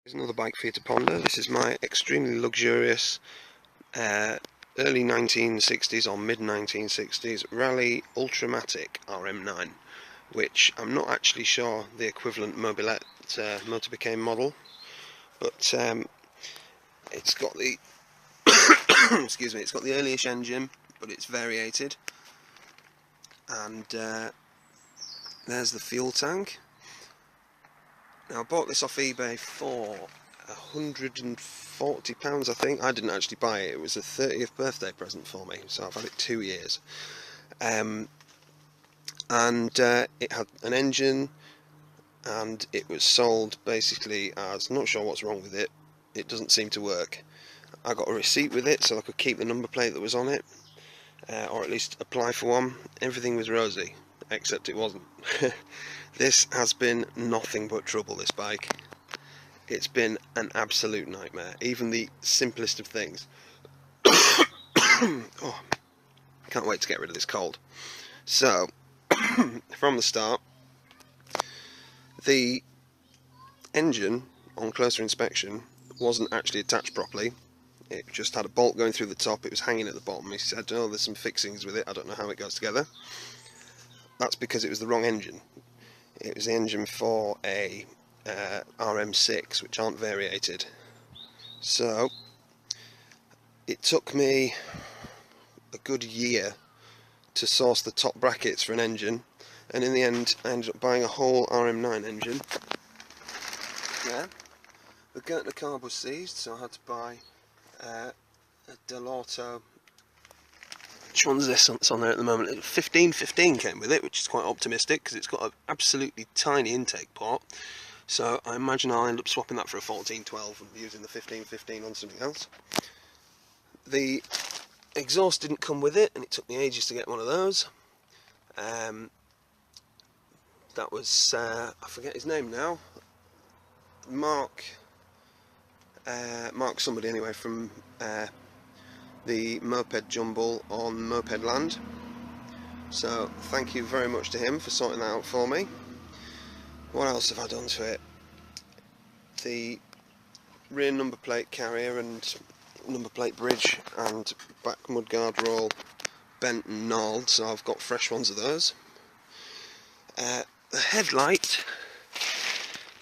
Here's another bike for you to ponder. This is my extremely luxurious early 1960s or mid 1960s Raleigh Ultramatic RM9, which I'm not actually sure the equivalent mobilette motorbike model, but it's got the excuse me, it's got the earlyish engine, but it's variated, and there's the fuel tank. Now, I bought this off eBay for £140, I think. I didn't actually buy it. It was a 30th birthday present for me, so I've had it 2 years. And it had an engine, and it was sold basically as, I'm not sure what's wrong with it. It doesn't seem to work. I got a receipt with it so I could keep the number plate that was on it, or at least apply for one. Everything was rosy, except it wasn't. This has been nothing but trouble, this bike. It's been an absolute nightmare, even the simplest of things. Oh, can't wait to get rid of this cold. So, from the start, the engine, on closer inspection, wasn't actually attached properly. It just had a bolt going through the top, it was hanging at the bottom. He said, oh, there's some fixings with it, I don't know how it goes together. That's because it was the wrong engine. It was the engine for a RM6, which aren't variated. So it took me a good year to source the top brackets for an engine, and in the end I ended up buying a whole RM9 engine. Yeah, the Gertner carb was seized, so I had to buy a Delauto. Which one's this that's on there at the moment? 1515 came with it, which is quite optimistic because it's got an absolutely tiny intake port. So I imagine I'll end up swapping that for a 1412 and using the 1515 on something else. The exhaust didn't come with it, and it took me ages to get one of those. That was, I forget his name now, Mark somebody anyway, from the Moped Jumble on Moped Land. So thank you very much to him for sorting that out for me. What else have I done to it? The rear number plate carrier and number plate bridge and back mudguard were all bent and gnarled, so I've got fresh ones of those. The headlight,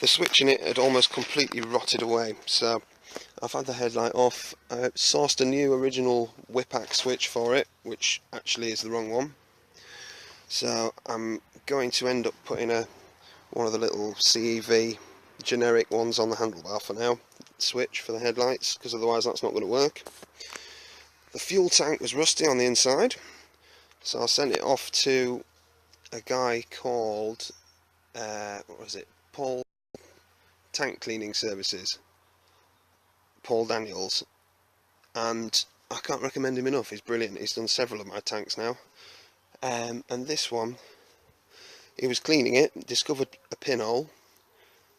the switch in it had almost completely rotted away, so I've had the headlight off. I sourced a new original Whipack switch for it, which actually is the wrong one. So I'm going to end up putting one of the little CEV generic ones on the handlebar for now, switch for the headlights, because otherwise that's not going to work. The fuel tank was rusty on the inside, so I sent it off to a guy called what was it, Paul Tank Cleaning Services, Paul Daniels, and I can't recommend him enough. He's brilliant. He's done several of my tanks now, and this one, he was cleaning it, discovered a pinhole,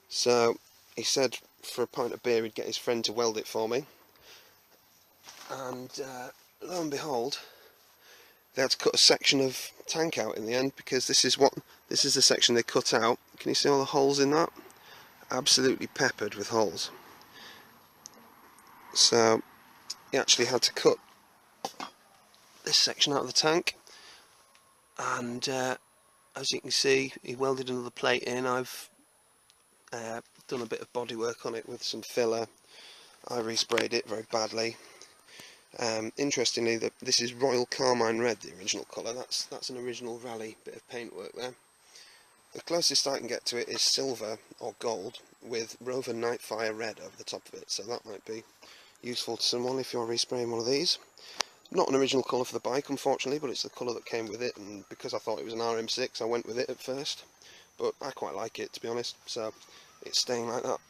so he said for a pint of beer he'd get his friend to weld it for me, and lo and behold, they had to cut a section of tank out in the end, because this is the section they cut out. Can you see all the holes in that? Absolutely peppered with holes. So he actually had to cut this section out of the tank, and as you can see, he welded another plate in. I've done a bit of bodywork on it with some filler. I resprayed it very badly. Interestingly, this is Royal Carmine Red, the original colour. That's an original Raleigh bit of paintwork there. The closest I can get to it is silver or gold with Rover Nightfire Red over the top of it, so that might be useful to someone if you're respraying one of these. Not an original colour for the bike, unfortunately, but it's the colour that came with it, and because I thought it was an RM6 I went with it at first, but I quite like it, to be honest, so it's staying like that.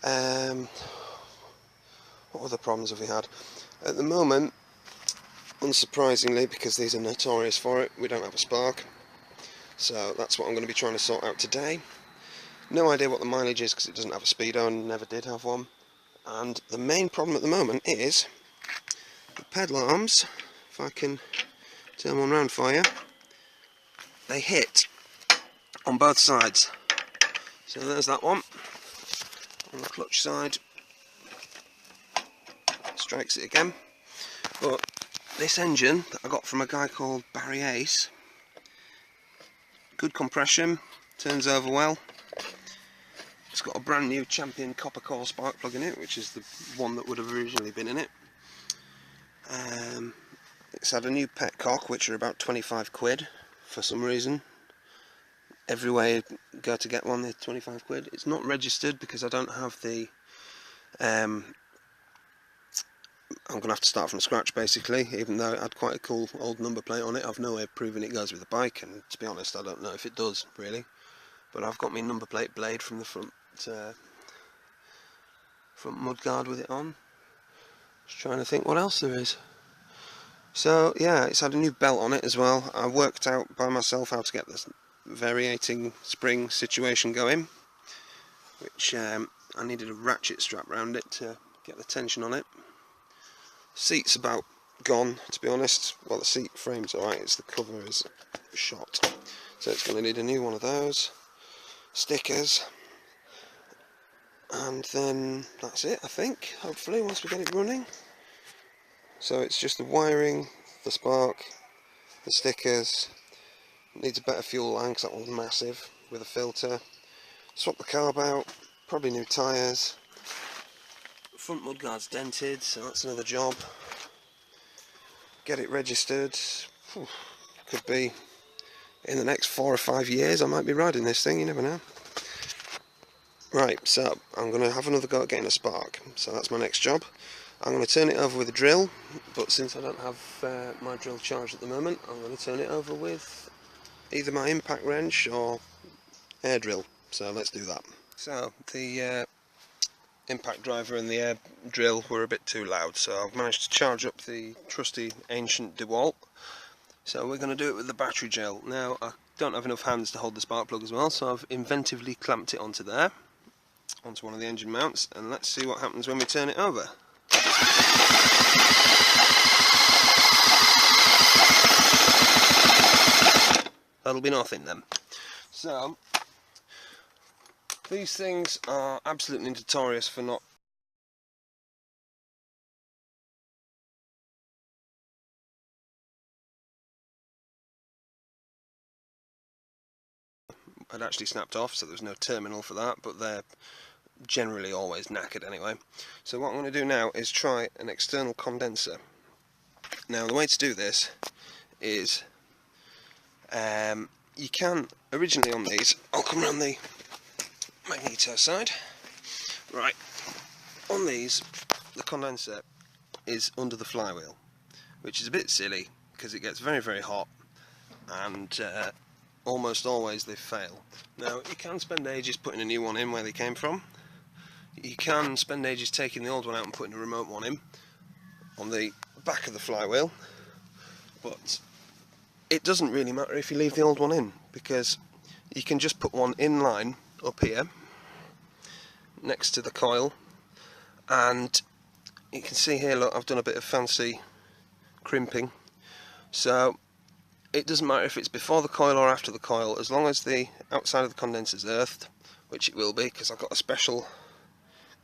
What other problems have we had? At the moment, unsurprisingly, because these are notorious for it, we don't have a spark. So that's what I'm going to be trying to sort out today. No idea what the mileage is because it doesn't have a speedo and never did have one. And the main problem at the moment is the pedal arms. If I can turn one round for you, they hit on both sides. So there's that one. On the clutch side, strikes it again. But this engine that I got from a guy called Barry Ace, good compression, turns over well. It's got a brand new Champion copper core spark plug in it, which is the one that would have originally been in it. It's had a new petcock, which are about 25 quid for some reason. Everywhere you go to get one, they're 25 quid. It's not registered because I don't have the... I'm going to have to start from scratch basically, even though it had quite a cool old number plate on it. I've no way of proving it goes with the bike, and to be honest I don't know if it does really. But I've got my number plate blade from the front mudguard with it on. Just trying to think what else there is. So yeah, it's had a new belt on it as well. I worked out by myself how to get this variating spring situation going, which I needed a ratchet strap around it to get the tension on it. Seat's about gone, to be honest. Well, the seat frame's alright, it's the cover is shot. So it's going to need a new one of those. Stickers. And then that's it, I think, hopefully, once we get it running. So it's just the wiring, the spark, the stickers. It needs a better fuel line because that one's massive, with a filter. Swap the carb out, probably new tyres. Front mudguard's dented, so that's another job. Get it registered. Could be in the next 4 or 5 years I might be riding this thing, you never know. Right, so I'm going to have another go at getting a spark, so that's my next job. I'm going to turn it over with a drill, but since I don't have my drill charged at the moment, I'm going to turn it over with either my impact wrench or air drill, so let's do that. So the impact driver and the air drill were a bit too loud, so I've managed to charge up the trusty ancient DeWalt. So we're going to do it with the battery gel. Now I don't have enough hands to hold the spark plug as well, so I've inventively clamped it onto there, onto one of the engine mounts, and let's see what happens when we turn it over. That'll be nothing then. So these things are absolutely notorious for not had actually snapped off, so there was no terminal for that, but they're generally always knackered anyway. So what I'm going to do now is try an external condenser. Now the way to do this is you can, originally on these, I'll come around the magneto side. Right, on these the condenser is under the flywheel, which is a bit silly because it gets very, very hot and almost always they fail. Now you can spend ages putting a new one in where they came from. You can spend ages taking the old one out and putting a remote one in on the back of the flywheel, but it doesn't really matter if you leave the old one in, because you can just put one in line up here next to the coil, and you can see here, look, I've done a bit of fancy crimping, so it doesn't matter if it's before the coil or after the coil, as long as the outside of the condenser is earthed, which it will be because I've got a special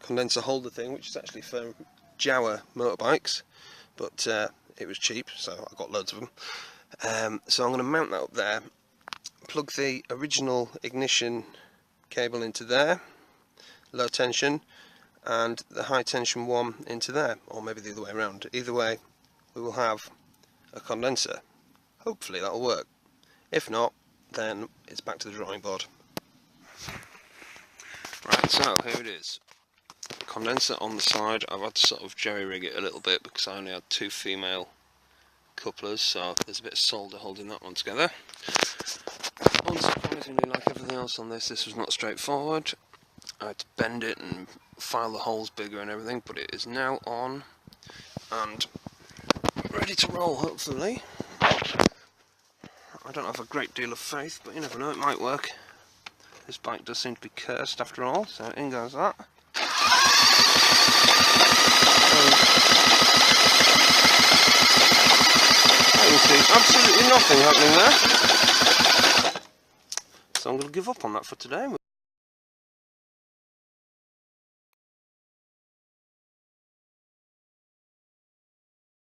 condenser holder thing which is actually for Jawa motorbikes, but it was cheap, so I got loads of them. So I'm going to mount that up there, plug the original ignition cable into there, low tension, and the high tension one into there, or maybe the other way around. Either way we will have a condenser. Hopefully that'll work. If not, then it's back to the drawing board. Right, so here it is. Condenser on the side. I've had to sort of jerry rig it a little bit because I only had 2 female couplers, so there's a bit of solder holding that one together. Unsurprisingly, like everything else on this, this was not straightforward. I had to bend it and file the holes bigger and everything, but it is now on and ready to roll, hopefully. I don't have a great deal of faith, but you never know, it might work. This bike does seem to be cursed after all, so in goes that. I can see absolutely nothing happening there. So I'm going to give up on that for today.